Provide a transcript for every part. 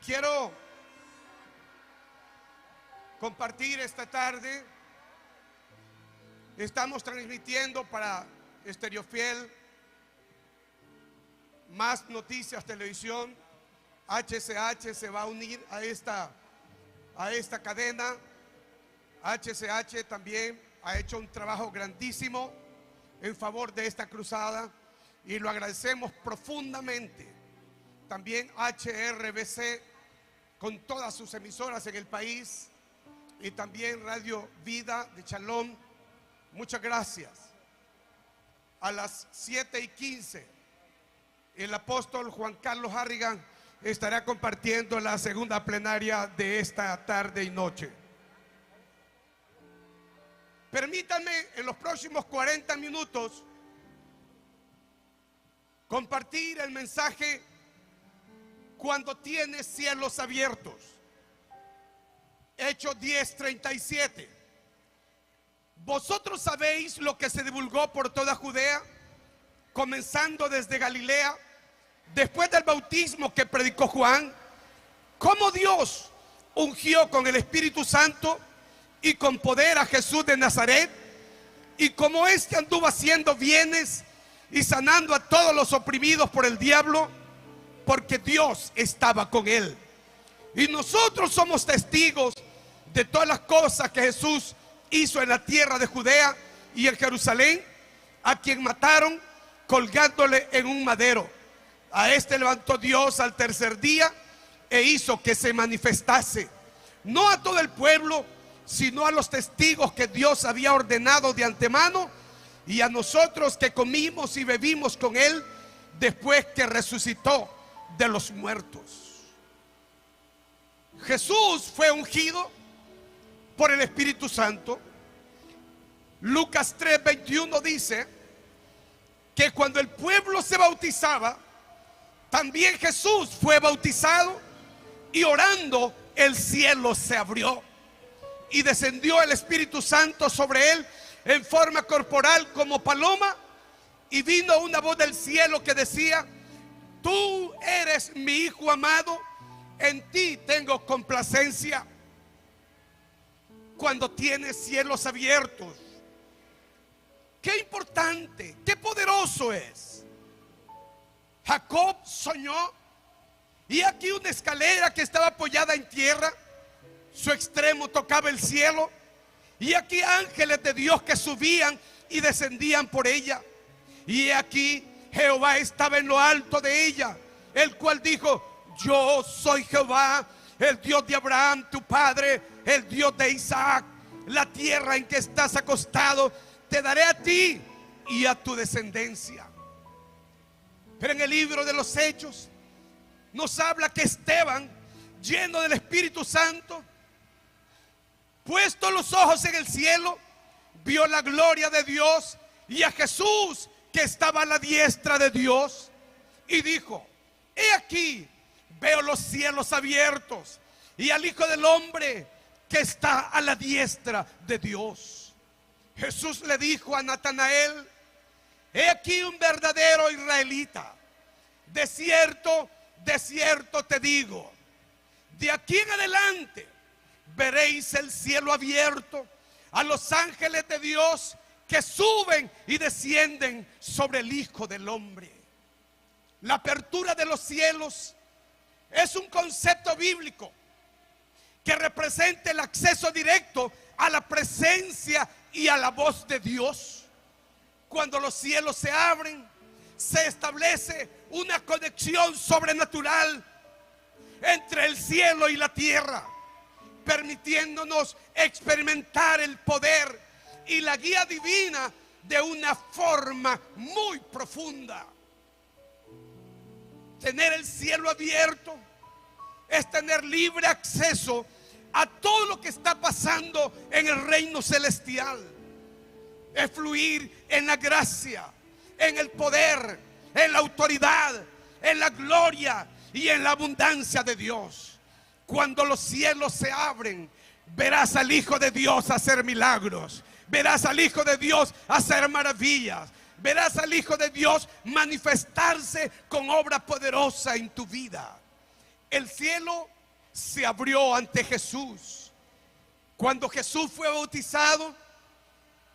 Quiero compartir esta tarde. Estamos transmitiendo para Estéreo Fiel, Más Noticias Televisión. HCH se va a unir a esta cadena. HCH también ha hecho un trabajo grandísimo en favor de esta cruzada y lo agradecemos profundamente. También HRBC con todas sus emisoras en el país y también Radio Vida de Chalón. Muchas gracias. A las 7:15 el apóstol Juan Carlos Harrigan estará compartiendo la segunda plenaria de esta tarde y noche. Permítanme en los próximos 40 minutos compartir el mensaje cuando tienes cielos abiertos. Hechos 10:37. Vosotros sabéis lo que se divulgó por toda Judea, comenzando desde Galilea, después del bautismo que predicó Juan, cómo Dios ungió con el Espíritu Santo y con poder a Jesús de Nazaret, y cómo éste anduvo haciendo bienes y sanando a todos los oprimidos por el diablo, porque Dios estaba con él. Y nosotros somos testigos de todas las cosas que Jesús hizo en la tierra de Judea y en Jerusalén, a quien mataron colgándole en un madero. A este levantó Dios al tercer día e hizo que se manifestase, no a todo el pueblo, sino a los testigos que Dios había ordenado de antemano, y a nosotros que comimos y bebimos con él después que resucitó de los muertos. Jesús fue ungido por el Espíritu Santo. Lucas 3:21 dice que cuando el pueblo se bautizaba, también Jesús fue bautizado, y orando el cielo se abrió y descendió el Espíritu Santo sobre él en forma corporal como paloma, y vino una voz del cielo que decía: tú eres mi Hijo amado, en ti tengo complacencia. Cuando tienes cielos abiertos, qué importante, qué poderoso es. Jacob soñó, y aquí una escalera que estaba apoyada en tierra, su extremo tocaba el cielo, y aquí ángeles de Dios que subían y descendían por ella, y aquí Jehová estaba en lo alto de ella, el cual dijo: yo soy Jehová, el Dios de Abraham tu padre, el Dios de Isaac. La tierra en que estás acostado te daré a ti y a tu descendencia. Pero en el libro de los Hechos nos habla que Esteban, lleno del Espíritu Santo, puesto los ojos en el cielo, vio la gloria de Dios y a Jesús que estaba a la diestra de Dios, y dijo: he aquí, veo los cielos abiertos y al Hijo del Hombre que está a la diestra de Dios. Jesús le dijo a Natanael: he aquí un verdadero israelita. De cierto, de cierto te digo, de aquí en adelante veréis el cielo abierto, a los ángeles de Dios que suben y descienden sobre el Hijo del Hombre. La apertura de los cielos es un concepto bíblico que representa el acceso directo a la presencia y a la voz de Dios. Cuando los cielos se abren, se establece una conexión sobrenatural entre el cielo y la tierra, permitiéndonos experimentar el poder y la guía divina de una forma muy profunda. Tener el cielo abierto es tener libre acceso a todo lo que está pasando en el reino celestial. Es fluir en la gracia, en el poder, en la autoridad, en la gloria y en la abundancia de Dios. Cuando los cielos se abren, verás al Hijo de Dios hacer milagros, verás al Hijo de Dios hacer maravillas, verás al Hijo de Dios manifestarse con obra poderosa en tu vida. El cielo se abrió ante Jesús. Cuando Jesús fue bautizado,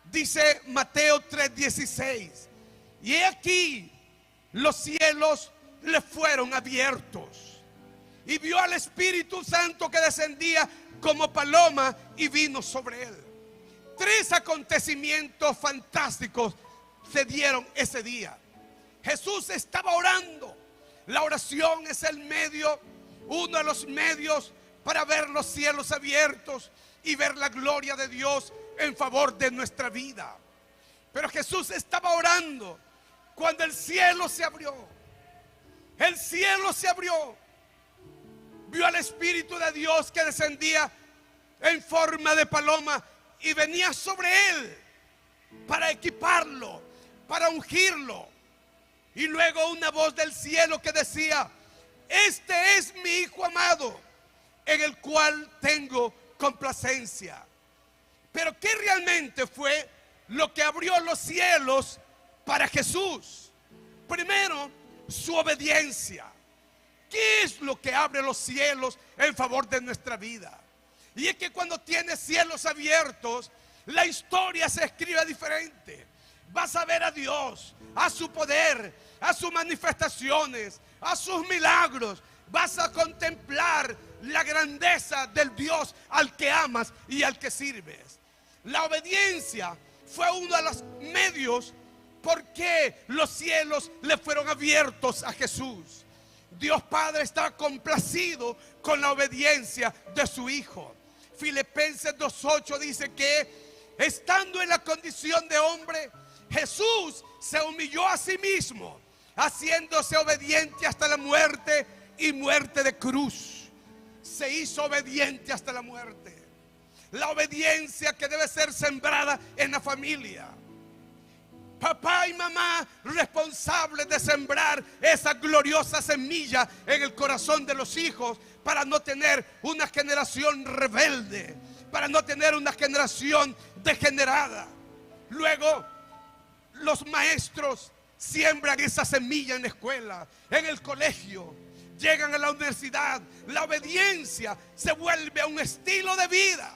dice Mateo 3:16, y he aquí los cielos le fueron abiertos, y vio al Espíritu Santo que descendía como paloma y vino sobre él. 3 acontecimientos fantásticos se dieron ese día. Jesús estaba orando. La oración es el medio, uno de los medios para ver los cielos abiertos y ver la gloria de Dios en favor de nuestra vida. Pero Jesús estaba orando cuando el cielo se abrió. El cielo se abrió. Vio al Espíritu de Dios que descendía en forma de paloma y venía sobre él para equiparlo, para ungirlo. Y luego una voz del cielo que decía: este es mi Hijo amado, en el cual tengo complacencia. Pero ¿qué realmente fue lo que abrió los cielos para Jesús? Primero, su obediencia. ¿Qué es lo que abre los cielos en favor de nuestra vida? Y es que cuando tienes cielos abiertos, la historia se escribe diferente. Vas a ver a Dios, a su poder, a sus manifestaciones, a sus milagros. Vas a contemplar la grandeza del Dios al que amas y al que sirves. La obediencia fue uno de los medios por qué los cielos le fueron abiertos a Jesús. Dios Padre estaba complacido con la obediencia de su Hijo. Filipenses 2:8 dice que estando en la condición de hombre, Jesús se humilló a sí mismo, haciéndose obediente hasta la muerte y muerte de cruz. Se hizo obediente hasta la muerte. La obediencia que debe ser sembrada en la familia. Papá y mamá responsables de sembrar esa gloriosa semilla en el corazón de los hijos para no tener una generación rebelde, para no tener una generación degenerada. Luego, los maestros siembran esa semilla en la escuela, en el colegio, llegan a la universidad. La obediencia se vuelve un estilo de vida.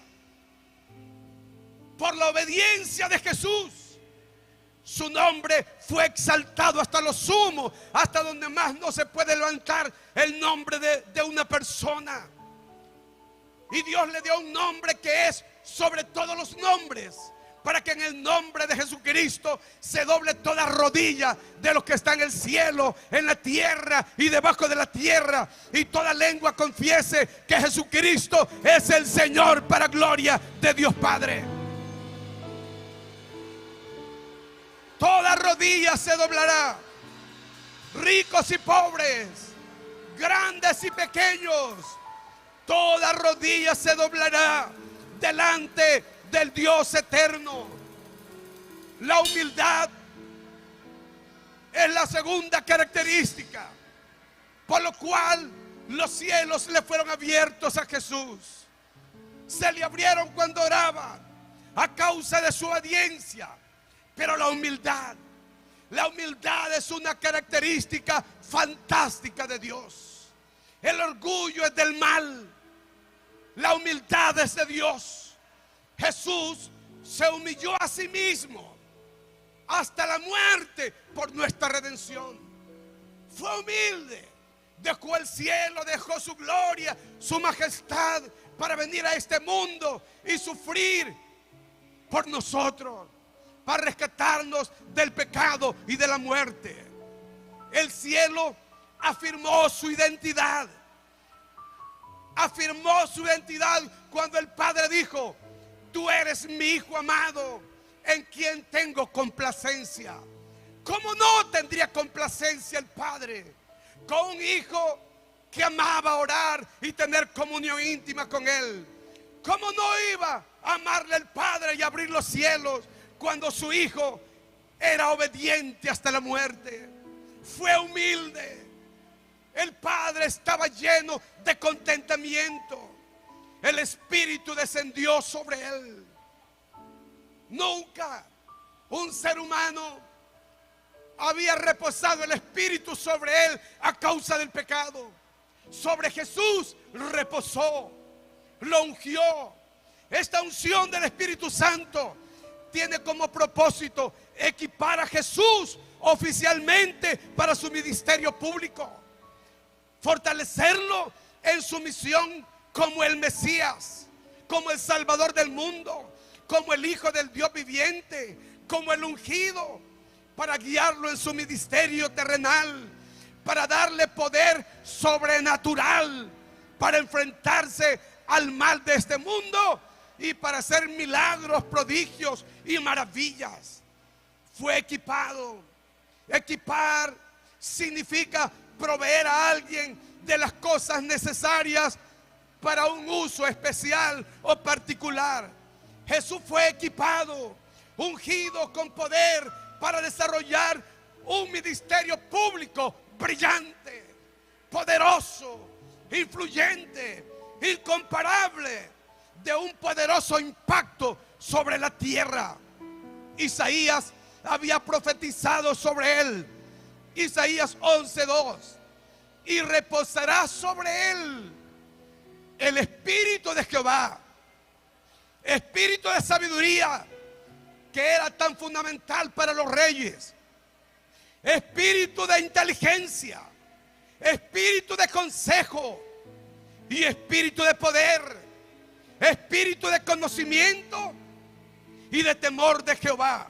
Por la obediencia de Jesús, su nombre fue exaltado hasta lo sumo, hasta donde más no se puede levantar el nombre de una persona. Y Dios le dio un nombre que es sobre todos los nombres, para que en el nombre de Jesucristo se doble toda rodilla de los que están en el cielo, en la tierra y debajo de la tierra, y toda lengua confiese que Jesucristo es el Señor, para gloria de Dios Padre. Toda rodilla se doblará, ricos y pobres, grandes y pequeños. Toda rodilla se doblará delante del Dios eterno. La humildad es la segunda característica por lo cual los cielos le fueron abiertos a Jesús. Se le abrieron cuando oraba a causa de su obediencia. Pero la humildad es una característica fantástica de Dios. El orgullo es del mal, la humildad es de Dios. Jesús se humilló a sí mismo hasta la muerte por nuestra redención. Fue humilde, dejó el cielo, dejó su gloria, su majestad, para venir a este mundo y sufrir por nosotros, para rescatarnos del pecado y de la muerte. El cielo afirmó su identidad. Afirmó su identidad cuando el Padre dijo: tú eres mi Hijo amado, en quien tengo complacencia. ¿Cómo no tendría complacencia el Padre con un hijo que amaba orar y tener comunión íntima con Él? ¿Cómo no iba a amarle al Padre y abrir los cielos cuando su hijo era obediente hasta la muerte? Fue humilde. El Padre estaba lleno de contentamiento. El Espíritu descendió sobre él. Nunca un ser humano había reposado el Espíritu sobre él a causa del pecado. sobre Jesús reposó, lo ungió. Esta unción del Espíritu Santo tiene como propósito equipar a Jesús oficialmente para su ministerio público, fortalecerlo en su misión como el Mesías, como el Salvador del mundo, como el Hijo del Dios viviente, como el ungido, para guiarlo en su ministerio terrenal, para darle poder sobrenatural, para enfrentarse al mal de este mundo y para hacer milagros, prodigios y maravillas. Fue equipado. Equipar significa proveer a alguien de las cosas necesarias para un uso especial o particular. Jesús fue equipado, ungido con poder para desarrollar un ministerio público brillante, poderoso, influyente, incomparable, de un poderoso impacto sobre la tierra. Isaías había profetizado sobre él. Isaías 11:2. Y reposará sobre él el espíritu de Jehová, espíritu de sabiduría, que era tan fundamental para los reyes, espíritu de inteligencia, espíritu de consejo y espíritu de poder, espíritu de conocimiento y de temor de Jehová.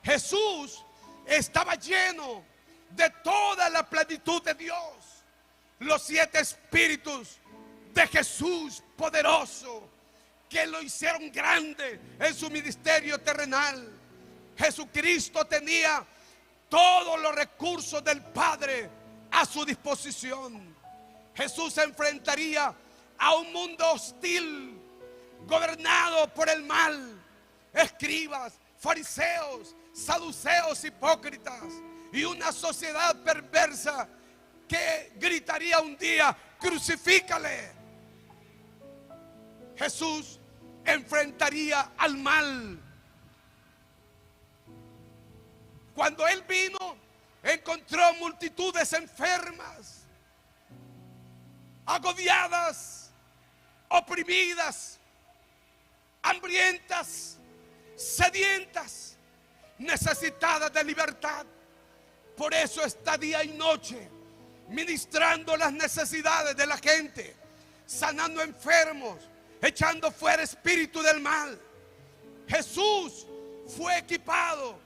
Jesús estaba lleno de toda la plenitud de Dios. Los 7 espíritus de Jesús poderoso que lo hicieron grande en su ministerio terrenal. Jesucristo tenía todos los recursos del Padre a su disposición. Jesús se enfrentaría a un mundo hostil, gobernado por el mal, escribas, fariseos, saduceos, hipócritas, y una sociedad perversa que gritaría un día: crucifícale. Jesús enfrentaría al mal. Cuando él vino, encontró multitudes enfermas, agobiadas, oprimidas, hambrientas, sedientas, necesitadas de libertad. Por eso está día y noche ministrando las necesidades de la gente, sanando enfermos, echando fuera espíritu del mal. Jesús fue equipado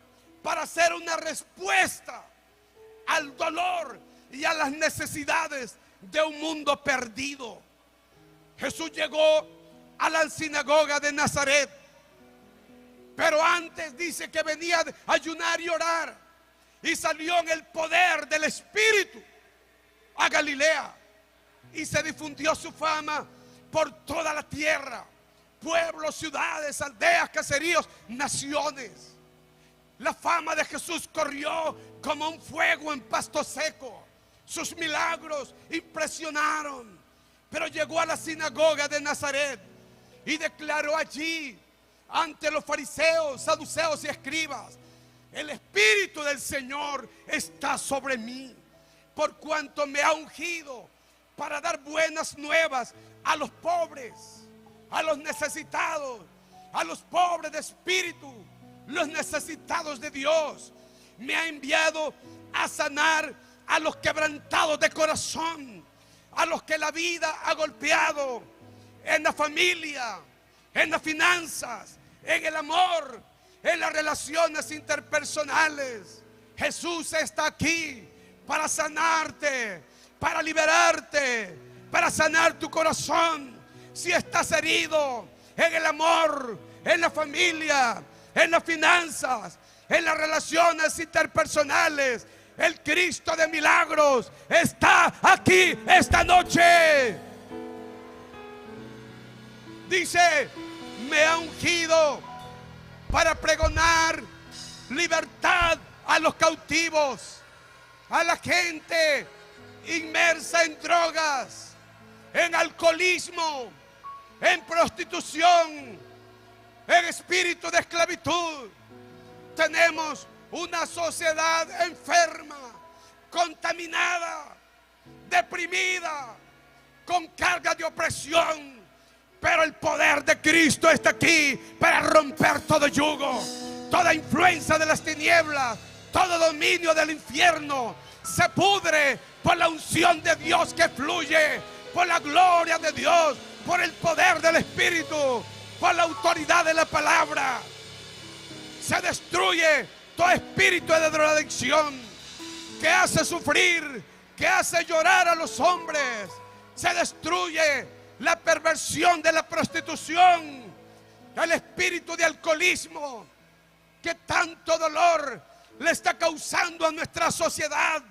para hacer una respuesta al dolor y a las necesidades de un mundo perdido. Jesús llegó a la sinagoga de Nazaret, pero antes dice que venía a ayunar y orar, y salió en el poder del Espíritu a Galilea, y se difundió su fama por toda la tierra, pueblos, ciudades, aldeas, caseríos, naciones. La fama de Jesús corrió como un fuego en pasto seco. Sus milagros impresionaron. Pero llegó a la sinagoga de Nazaret y declaró allí ante los fariseos, saduceos y escribas: el Espíritu del Señor está sobre mí, por cuanto me ha ungido para dar buenas nuevas a los pobres, a los necesitados, a los pobres de espíritu, los necesitados de Dios. Me ha enviado a sanar a los quebrantados de corazón, a los que la vida ha golpeado en la familia, en las finanzas, en el amor, en las relaciones interpersonales. Jesús está aquí para sanarte, para liberarte, para sanar tu corazón. Si estás herido en el amor, en la familia, en las finanzas, en las relaciones interpersonales, el Cristo de milagros está aquí esta noche. Dice: me ha ungido para pregonar libertad a los cautivos, a la gente inmersa en drogas, en alcoholismo, en prostitución, en espíritu de esclavitud. Tenemos una sociedad enferma, contaminada, deprimida, con carga de opresión. Pero el poder de Cristo está aquí para romper todo yugo, toda influencia de las tinieblas, todo dominio del infierno. Se pudre por la unción de Dios que fluye, por la gloria de Dios, por el poder del Espíritu, por la autoridad de la palabra. Se destruye todo espíritu de drogadicción que hace sufrir, que hace llorar a los hombres. Se destruye la perversión de la prostitución, el espíritu de alcoholismo que tanto dolor le está causando a nuestra sociedad.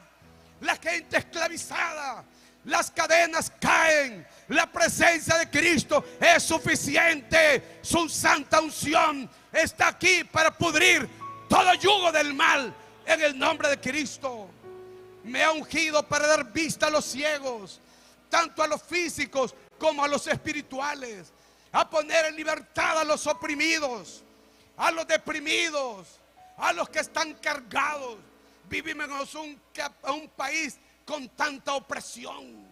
La gente esclavizada, las cadenas caen. La presencia de Cristo es suficiente. Su santa unción está aquí para pudrir todo yugo del mal en el nombre de Cristo. Me ha ungido para dar vista a los ciegos, tanto a los físicos como a los espirituales, a poner en libertad a los oprimidos, a los deprimidos, a los que están cargados. Vivimos en un país con tanta opresión,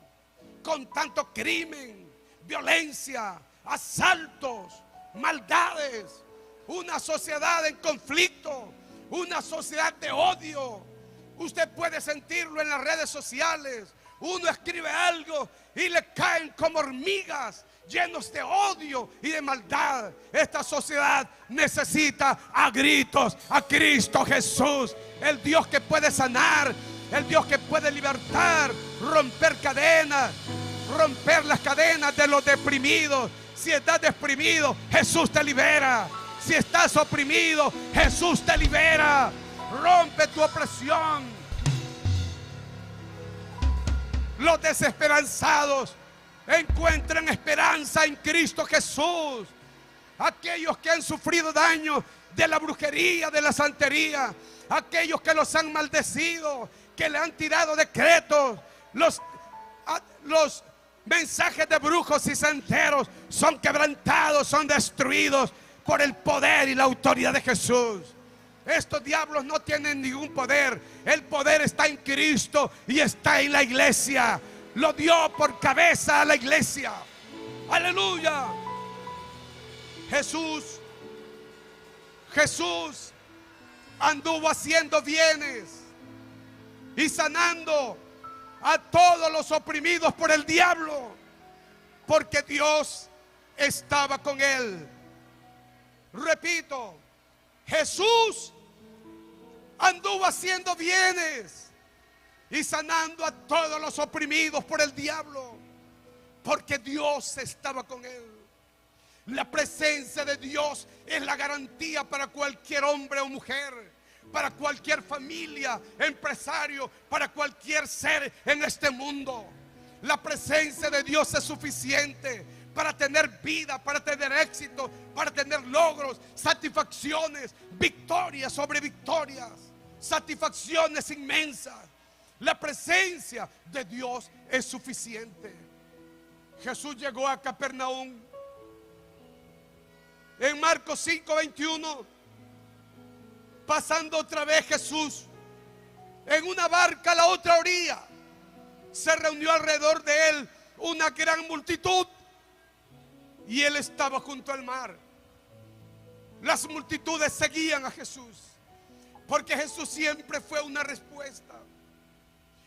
con tanto crimen, violencia, asaltos, maldades, una sociedad en conflicto, una sociedad de odio. Usted puede sentirlo en las redes sociales. Uno escribe algo y le caen como hormigas, llenos de odio y de maldad. Esta sociedad necesita a gritos a Cristo Jesús, el Dios que puede sanar, el Dios que puede libertar, romper cadenas, romper las cadenas de los deprimidos. Si estás deprimido, Jesús te libera. Si estás oprimido, Jesús te libera. Rompe tu opresión. Los desesperanzados encuentran esperanza en Cristo Jesús. Aquellos que han sufrido daño de la brujería, de la santería, aquellos que los han maldecido, que le han tirado decretos, los mensajes de brujos y santeros son quebrantados, son destruidos por el poder y la autoridad de Jesús. Estos diablos no tienen ningún poder. El poder está en Cristo y está en la iglesia. Lo dio por cabeza a la iglesia. Aleluya. Jesús anduvo haciendo bienes y sanando a todos los oprimidos por el diablo, porque Dios estaba con él. Repito, Jesús anduvo haciendo bienes y sanando a todos los oprimidos por el diablo, porque Dios estaba con él. La presencia de Dios es la garantía para cualquier hombre o mujer, para cualquier familia, empresario, para cualquier ser en este mundo. La presencia de Dios es suficiente para tener vida, para tener éxito, para tener logros, satisfacciones, victorias sobre victorias, satisfacciones inmensas. La presencia de Dios es suficiente. Jesús llegó a Capernaum. En Marcos 5:21, pasando otra vez Jesús en una barca a la otra orilla, se reunió alrededor de él una gran multitud y él estaba junto al mar. Las multitudes seguían a Jesús porque Jesús siempre fue una respuesta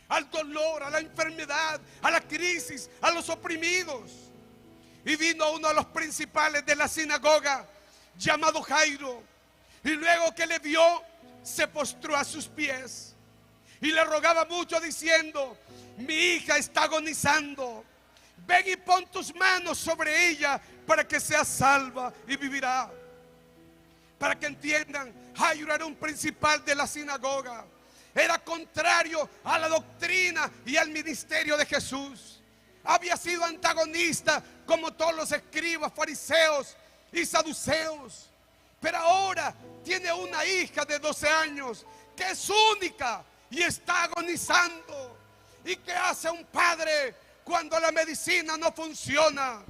al dolor, a la enfermedad, a la crisis, a los oprimidos. Y vino uno de los principales de la sinagoga, llamado Jairo, y luego que le vio, se postró a sus pies y le rogaba mucho diciendo: mi hija está agonizando, ven y pon tus manos sobre ella para que sea salva y vivirá. Para que entiendan, Jairo era un principal de la sinagoga, era contrario a la doctrina y al ministerio de Jesús. Había sido antagonista como todos los escribas, fariseos y saduceos. Pero ahora tiene una hija de 12 años que es única y está agonizando. ¿Y qué hace un padre cuando la medicina no funciona?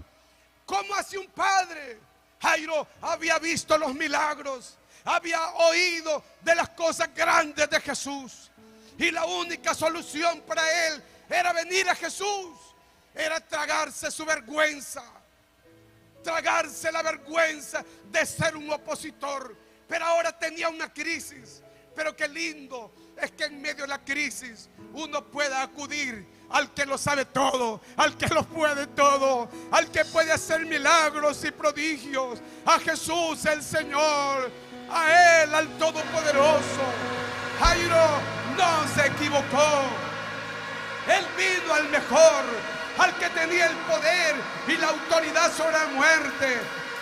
¿Cómo hace un padre? Jairo había visto los milagros, había oído de las cosas grandes de Jesús, y la única solución para él era venir a Jesús, era traer tragarse su vergüenza, tragarse la vergüenza de ser un opositor. Pero ahora tenía una crisis. Pero qué lindo es que en medio de la crisis uno pueda acudir al que lo sabe todo, al que lo puede todo, al que puede hacer milagros y prodigios, a Jesús el Señor, a Él, al Todopoderoso. Jairo no se equivocó. Él vino al mejor, al que tenía el poder y la autoridad sobre la muerte.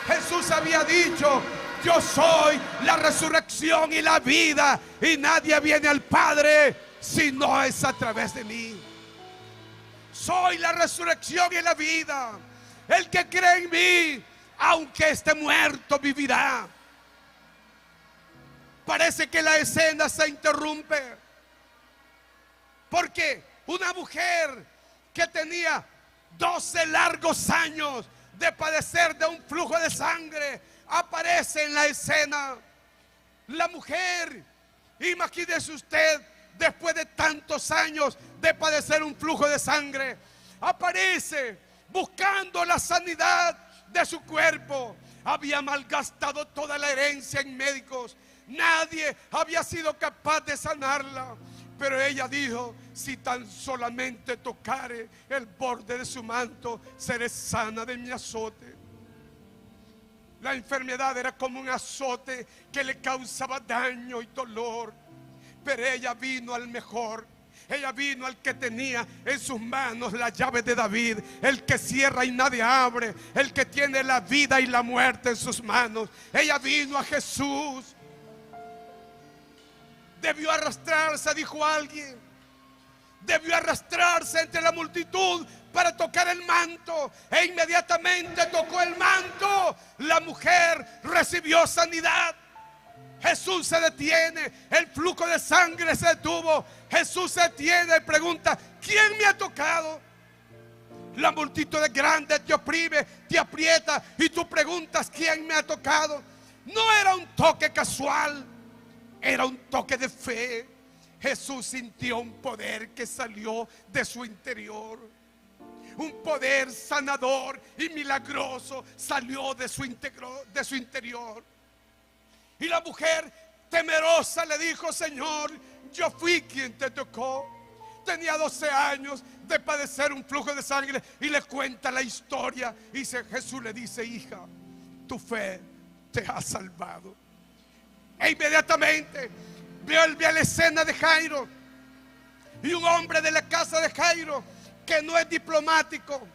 Jesús había dicho: yo soy la resurrección y la vida, y nadie viene al Padre si no es a través de mí. Soy la resurrección y la vida. El que cree en mí, aunque esté muerto, vivirá. Parece que la escena se interrumpe, porque una mujer que tenía 12 largos años de padecer de un flujo de sangre aparece en la escena. La mujer, imagínese usted, después de tantos años de padecer un flujo de sangre, aparece buscando la sanidad de su cuerpo. Había malgastado toda la herencia en médicos. Nadie había sido capaz de sanarla. Pero ella dijo: si tan solamente tocare el borde de su manto, seré sana de mi azote. La enfermedad era como un azote que le causaba daño y dolor. Pero ella vino al mejor. Ella vino al que tenía en sus manos la llave de David, el que cierra y nadie abre, el que tiene la vida y la muerte en sus manos. Ella vino a Jesús. Debió arrastrarse, dijo alguien. Debió arrastrarse entre la multitud para tocar el manto, e inmediatamente tocó el manto. La mujer recibió sanidad. Jesús se detiene, el flujo de sangre se detuvo. Jesús se detiene y pregunta: ¿quién me ha tocado? La multitud es grande, te oprime, te aprieta, y tú preguntas: ¿quién me ha tocado? No era un toque casual, era un toque de fe. Jesús sintió un poder que salió de su interior. Un poder sanador y milagroso salió de su interior. Y la mujer temerosa le dijo: Señor, yo fui quien te tocó. Tenía 12 años de padecer un flujo de sangre. Y le cuenta la historia. Y Jesús le dice: hija, tu fe te ha salvado. E inmediatamente vio la escena de Jairo. Y un hombre de la casa de Jairo, que no es diplomático,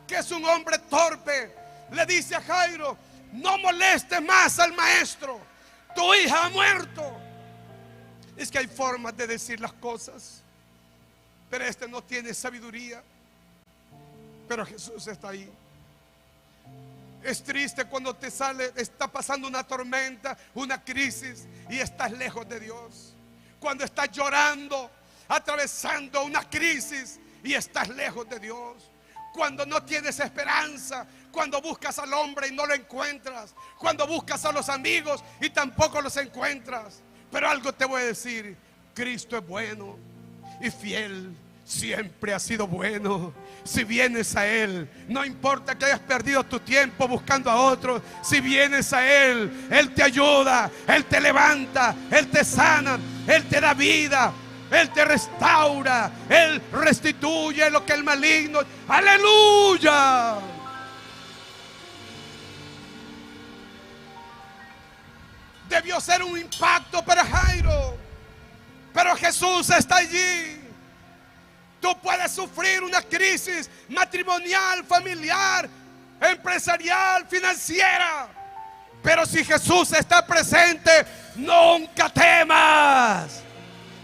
que es un hombre torpe, le dice a Jairo: no molestes más al maestro, tu hija ha muerto. Es que hay formas de decir las cosas, pero este no tiene sabiduría. Pero Jesús está ahí. Es triste cuando está pasando una tormenta, una crisis, y estás lejos de Dios. Cuando estás llorando, atravesando una crisis, y estás lejos de Dios. Cuando no tienes esperanza, cuando buscas al hombre y no lo encuentras, cuando buscas a los amigos y tampoco los encuentras. Pero algo te voy a decir: Cristo es bueno y fiel. Siempre ha sido bueno. Si vienes a Él, no importa que hayas perdido tu tiempo buscando a otros, si vienes a Él, Él te ayuda, Él te levanta, Él te sana, Él te da vida, Él te restaura, Él restituye lo que el maligno. ¡Aleluya! Debió ser un impacto para Jairo, pero Jesús está allí. Tú puedes sufrir una crisis matrimonial, familiar, empresarial, financiera, pero si Jesús está presente, nunca temas.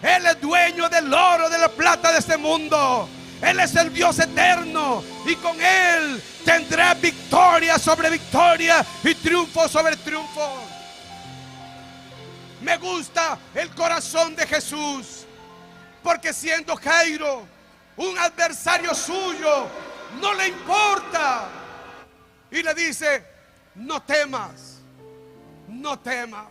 Él es dueño del oro, de la plata de este mundo. Él es el Dios eterno, y con Él tendrás victoria sobre victoria y triunfo sobre triunfo. Me gusta el corazón de Jesús, porque siendo Jairo un adversario suyo, no le importa, y le dice: no temas, no temas.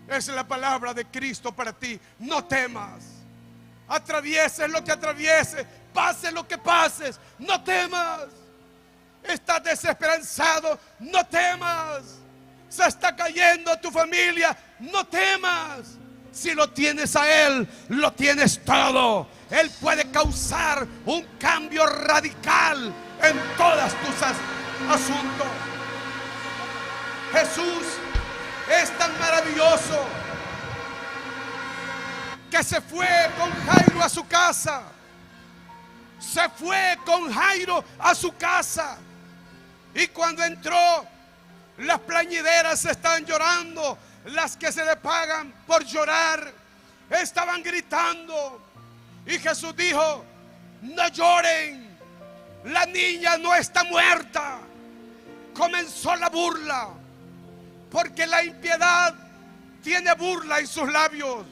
Esa es la palabra de Cristo para ti: no temas. Atravieses lo que atravieses, pase lo que pases, no temas. Estás desesperanzado, no temas. Se está cayendo tu familia, no temas. Si lo tienes a Él, lo tienes todo. Él puede causar un cambio radical en todos tus asuntos. Jesús es tan maravilloso que se fue con Jairo a su casa. Se fue con Jairo a su casa. Y cuando entró, las plañideras estaban llorando. Las que se le pagan por llorar estaban gritando. Y Jesús dijo: no lloren, la niña no está muerta. Comenzó la burla, porque la impiedad tiene burla en sus labios,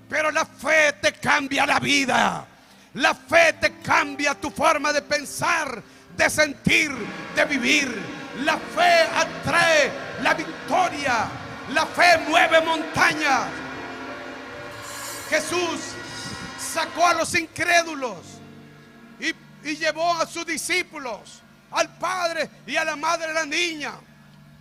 pero la fe te cambia la vida. La fe te cambia tu forma de pensar, de sentir, de vivir. La fe atrae la victoria. La fe mueve montañas. Jesús sacó a los incrédulos y llevó a sus discípulos, al padre y a la madre de la niña.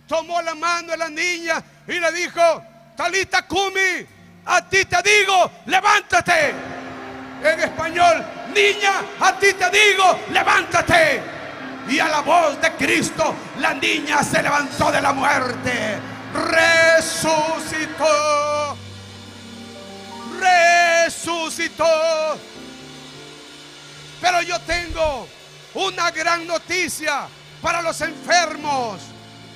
Tomó la mano de la niña y le dijo: Talita cumi, a ti te digo, levántate. En español: niña, a ti te digo, levántate. Y a la voz de Cristo, la niña se levantó de la muerte. Resucitó. Resucitó. Pero yo tengo una gran noticia para los enfermos,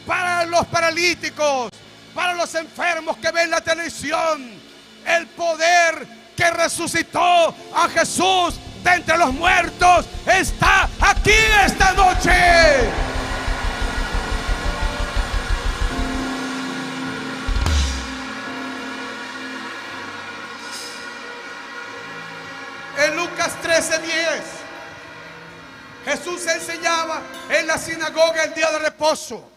para los paralíticos, para los enfermos que ven la televisión. El poder que resucitó a Jesús de entre los muertos está aquí esta noche. En Lucas 13:10, Jesús enseñaba en la sinagoga el día de reposo.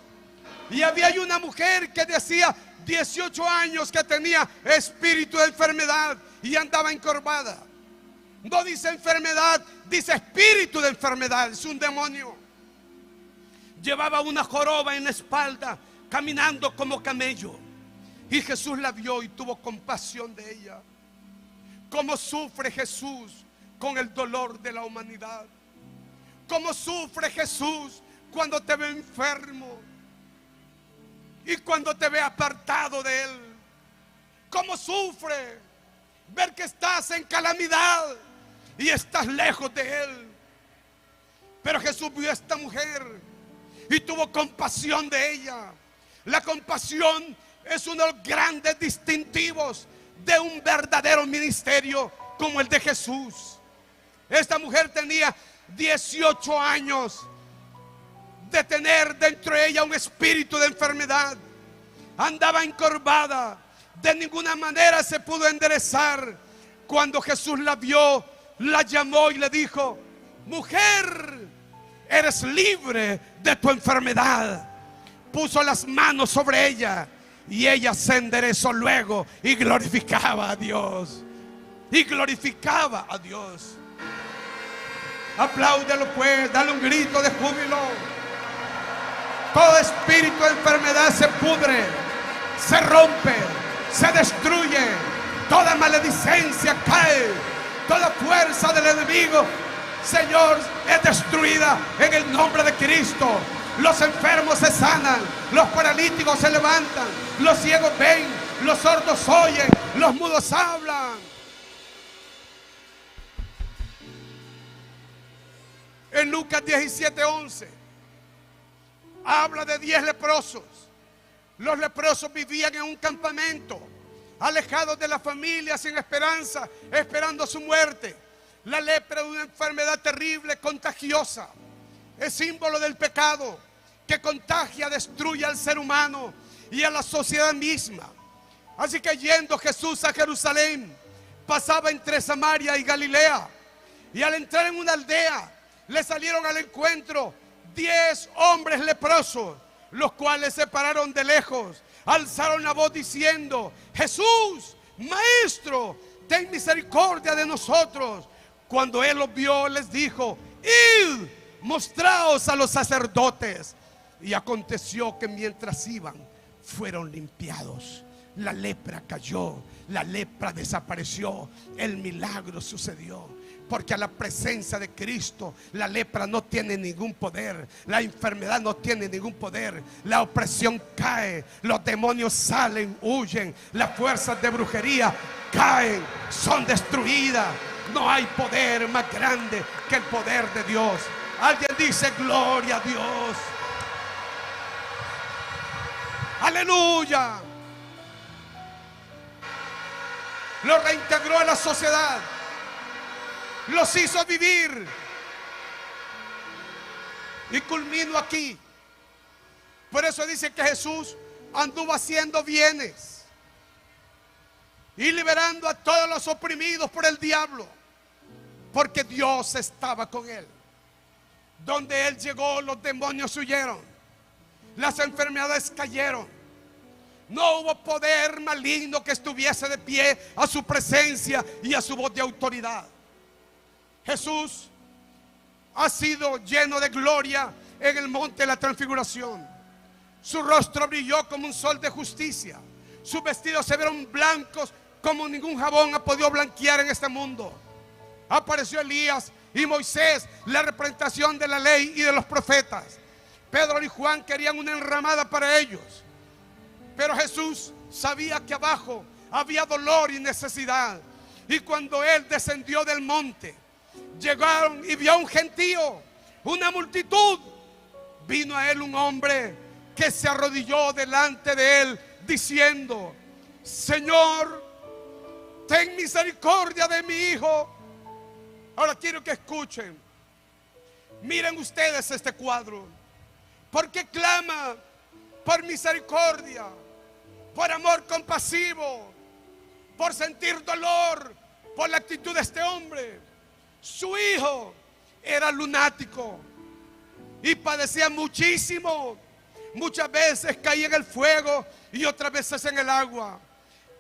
Y había una mujer que decía 18 años que tenía espíritu de enfermedad y andaba encorvada. No dice enfermedad, dice espíritu de enfermedad. Es un demonio. Llevaba una joroba en la espalda, caminando como camello. Y Jesús la vio y tuvo compasión de ella. Cómo sufre Jesús con el dolor de la humanidad. Cómo sufre Jesús cuando te ve enfermo y cuando te ve apartado de Él. Cómo sufre ver que estás en calamidad y estás lejos de Él. Pero Jesús vio a esta mujer y tuvo compasión de ella. La compasión es uno de los grandes distintivos de un verdadero ministerio como el de Jesús. Esta mujer tenía 18 años de tener dentro de ella un espíritu de enfermedad. Andaba encorvada, de ninguna manera se pudo enderezar. Cuando Jesús la vio, la llamó y le dijo: mujer, eres libre de tu enfermedad. Puso las manos sobre ella y ella se enderezó luego y glorificaba a Dios. Y glorificaba a Dios. Apláudelo pues, dale un grito de júbilo. Todo espíritu de enfermedad se pudre, se rompe, se destruye. Toda maledicencia cae. Toda fuerza del enemigo, Señor, es destruida en el nombre de Cristo. Los enfermos se sanan, los paralíticos se levantan, los ciegos ven, los sordos oyen, los mudos hablan. En Lucas 17:11 habla de 10 leprosos. Los leprosos vivían en un campamento, alejados de la familia, sin esperanza, esperando su muerte. La lepra es una enfermedad terrible, contagiosa. Es símbolo del pecado que contagia, destruye al ser humano y a la sociedad misma. Así que yendo Jesús a Jerusalén, pasaba entre Samaria y Galilea. Y al entrar en una aldea, le salieron al encuentro 10 hombres leprosos, los cuales se pararon de lejos, alzaron la voz diciendo: Jesús, Maestro, ten misericordia de nosotros. Cuando él los vio, les dijo: id, mostraos a los sacerdotes. Y aconteció que mientras iban, fueron limpiados. La lepra cayó, la lepra desapareció, el milagro sucedió. Porque a la presencia de Cristo la lepra no tiene ningún poder, la enfermedad no tiene ningún poder, la opresión cae, los demonios salen, huyen, las fuerzas de brujería caen, son destruidas. No hay poder más grande que el poder de Dios. Alguien dice: gloria a Dios. Aleluya. Los reintegró a la sociedad, los hizo vivir. Y culmino aquí. Por eso dice que Jesús anduvo haciendo bienes y liberando a todos los oprimidos por el diablo, porque Dios estaba con él. Donde él llegó, los demonios huyeron, las enfermedades cayeron. No hubo poder maligno que estuviese de pie a su presencia y a su voz de autoridad. Jesús ha sido lleno de gloria en el monte de la transfiguración. Su rostro brilló como un sol de justicia. Sus vestidos se vieron blancos como ningún jabón ha podido blanquear en este mundo. Apareció Elías y Moisés, la representación de la ley y de los profetas. Pedro y Juan querían una enramada para ellos, pero Jesús sabía que abajo había dolor y necesidad. Y cuando él descendió del monte, llegaron y vio a un gentío, una multitud. Vino a él un hombre que se arrodilló delante de él diciendo: Señor, ten misericordia de mi hijo. Ahora quiero que escuchen. Miren ustedes este cuadro. Porque clama por misericordia, por amor compasivo, por sentir dolor por la actitud de este hombre. Su hijo era lunático y padecía muchísimo. Muchas veces caía en el fuego y otras veces en el agua.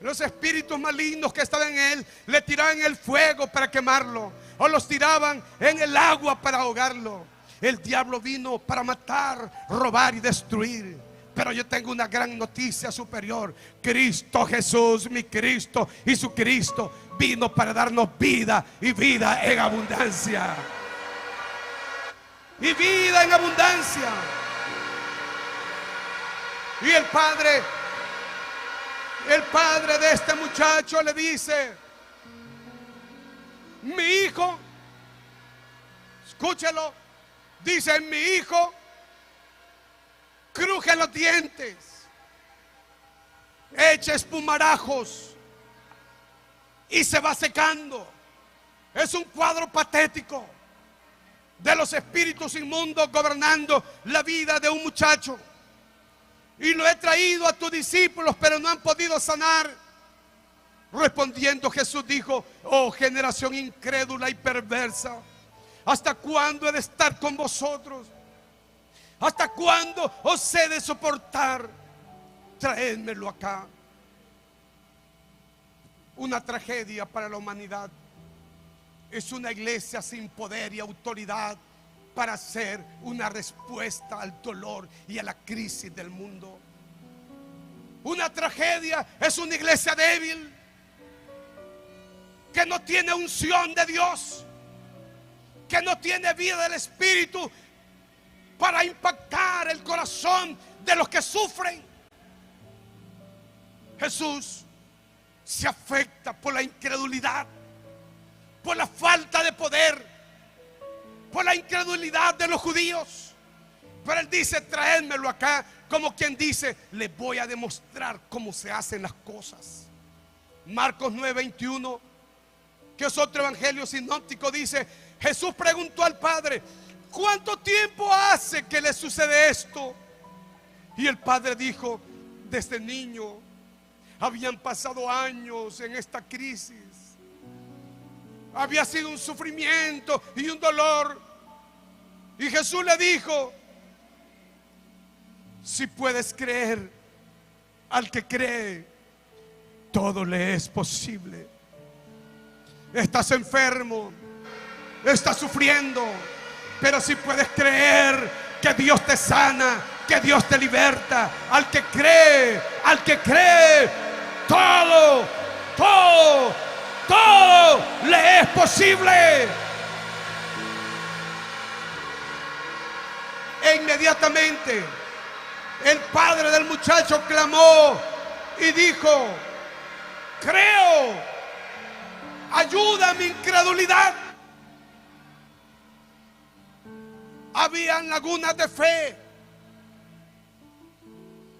Los espíritus malignos que estaban en él le tiraban en el fuego para quemarlo, o los tiraban en el agua para ahogarlo. El diablo vino para matar, robar y destruir. Pero yo tengo una gran noticia superior. Cristo Jesús, mi Cristo y su Cristo, vino para darnos vida y vida en abundancia. Y vida en abundancia. Y el padre de este muchacho le dice: mi hijo, escúchelo, dice: mi hijo cruje los dientes, echa espumarajos y se va secando. Es un cuadro patético de los espíritus inmundos gobernando la vida de un muchacho. Y lo he traído a tus discípulos, pero no han podido sanar. Respondiendo Jesús dijo: oh generación incrédula y perversa, ¿hasta cuándo he de estar con vosotros? ¿Hasta cuándo os he de soportar? Traédmelo acá. Una tragedia para la humanidad es una iglesia sin poder y autoridad para hacer una respuesta al dolor y a la crisis del mundo. Una tragedia es una iglesia débil que no tiene unción de Dios, que no tiene vida del Espíritu para impactar el corazón de los que sufren. Jesús se afecta por la incredulidad, por la falta de poder, por la incredulidad de los judíos. Pero él dice: traédmelo acá, como quien dice: les voy a demostrar cómo se hacen las cosas. Marcos 9:21, que es otro evangelio sinóptico, dice: Jesús preguntó al Padre: ¿cuánto tiempo hace que le sucede esto? Y el Padre dijo: desde niño. Habían pasado años en esta crisis. Había sido un sufrimiento y un dolor. Y Jesús le dijo: si puedes creer, al que cree, todo le es posible. Estás enfermo, estás sufriendo, pero si puedes creer que Dios te sana, que Dios te liberta, al que cree, todo le es posible. E inmediatamente el padre del muchacho clamó y dijo: creo, ayuda a mi incredulidad. Habían lagunas de fe.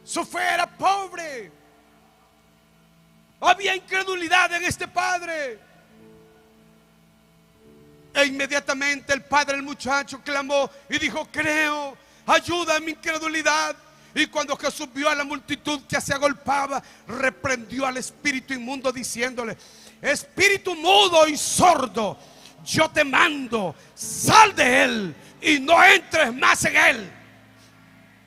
Su fe era pobre. Había incredulidad en este padre. E inmediatamente el padre del muchacho clamó y dijo: creo, ayuda a mi incredulidad. Y cuando Jesús vio a la multitud que se agolpaba, reprendió al espíritu inmundo diciéndole: espíritu mudo y sordo, yo te mando, sal de él y no entres más en él.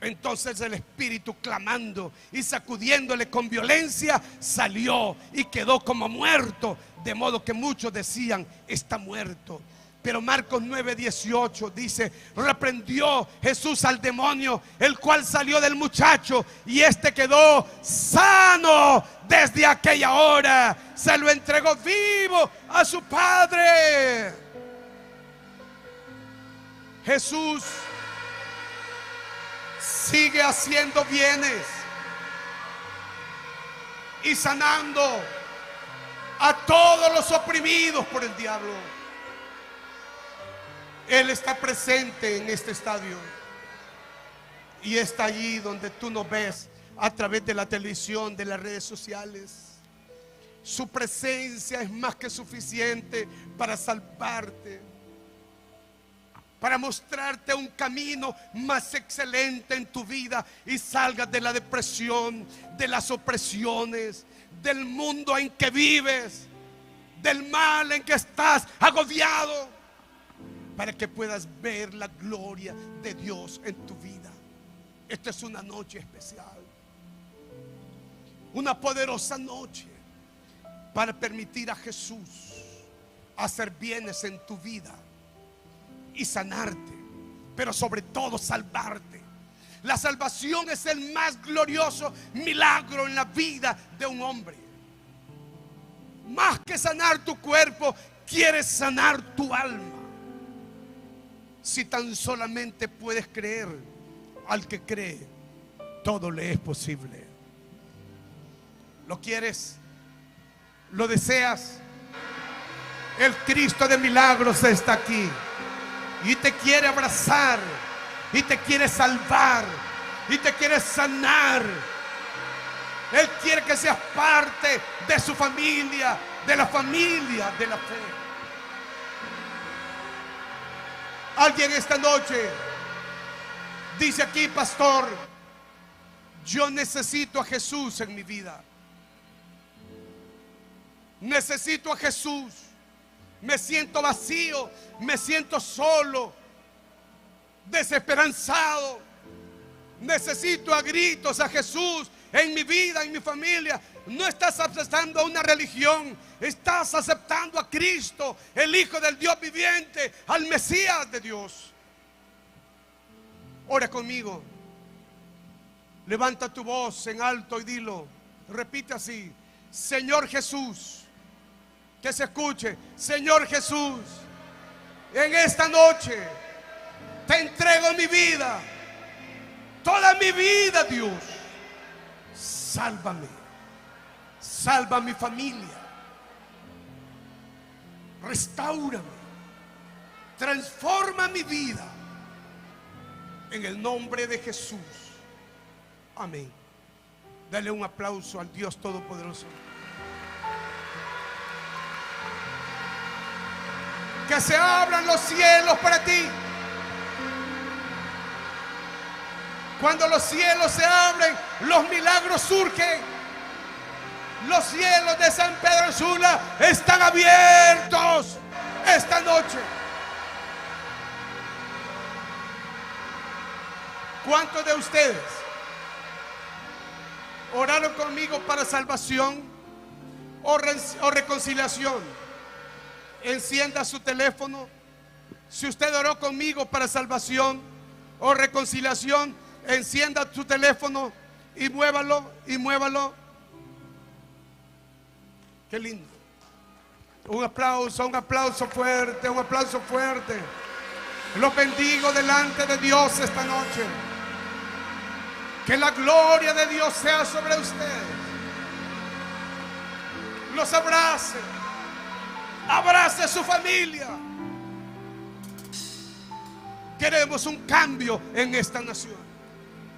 Entonces el espíritu, clamando y sacudiéndole con violencia, salió y quedó como muerto, de modo que muchos decían: está muerto. Pero Marcos 9:18 dice: reprendió Jesús al demonio, el cual salió del muchacho, y este quedó sano. Desde aquella hora se lo entregó vivo a su padre. Jesús sigue haciendo bienes y sanando a todos los oprimidos por el diablo. Él está presente en este estadio y está allí donde tú nos ves a través de la televisión, de las redes sociales. Su presencia es más que suficiente para salvarte, para mostrarte un camino más excelente en tu vida y salgas de la depresión, de las opresiones, del mundo en que vives, del mal en que estás agobiado, para que puedas ver la gloria de Dios en tu vida. Esta es una noche especial, una poderosa noche para permitir a Jesús hacer bienes en tu vida y sanarte, pero sobre todo salvarte. La salvación es el más glorioso milagro en la vida de un hombre. Más que sanar tu cuerpo, quiere sanar tu alma. Si tan solamente puedes creer, al que cree, todo le es posible. ¿Lo quieres? ¿Lo deseas? El Cristo de milagros está aquí y te quiere abrazar, y te quiere salvar, y te quiere sanar. Él quiere que seas parte de su familia, de la familia de la fe. Alguien esta noche dice aquí: pastor, yo necesito a Jesús en mi vida. Necesito a Jesús. Me siento vacío, me siento solo, desesperanzado. Necesito a gritos a Jesús en mi vida, en mi familia. No estás aceptando a una religión, estás aceptando a Cristo, el Hijo del Dios viviente, al Mesías de Dios. Ora conmigo. Levanta tu voz en alto y dilo. Repite así: Señor Jesús. Que se escuche: Señor Jesús, en esta noche te entrego mi vida, toda mi vida, Dios. Sálvame, salva a mi familia, restáurame, transforma mi vida, en el nombre de Jesús. Amén. Dale un aplauso al Dios Todopoderoso. Que se abran los cielos para ti. Cuando los cielos se abren, los milagros surgen. Los cielos de San Pedro Sula están abiertos esta noche. ¿Cuántos de ustedes oraron conmigo para salvación o reconciliación? Encienda su teléfono Si usted oró conmigo para salvación o reconciliación, encienda su teléfono y muévalo, y muévalo. Qué lindo. Un aplauso fuerte, un aplauso fuerte. Los bendigo delante de Dios esta noche. Que la gloria de Dios sea sobre ustedes. Los abrace. Abrace a su familia. Queremos un cambio en esta nación.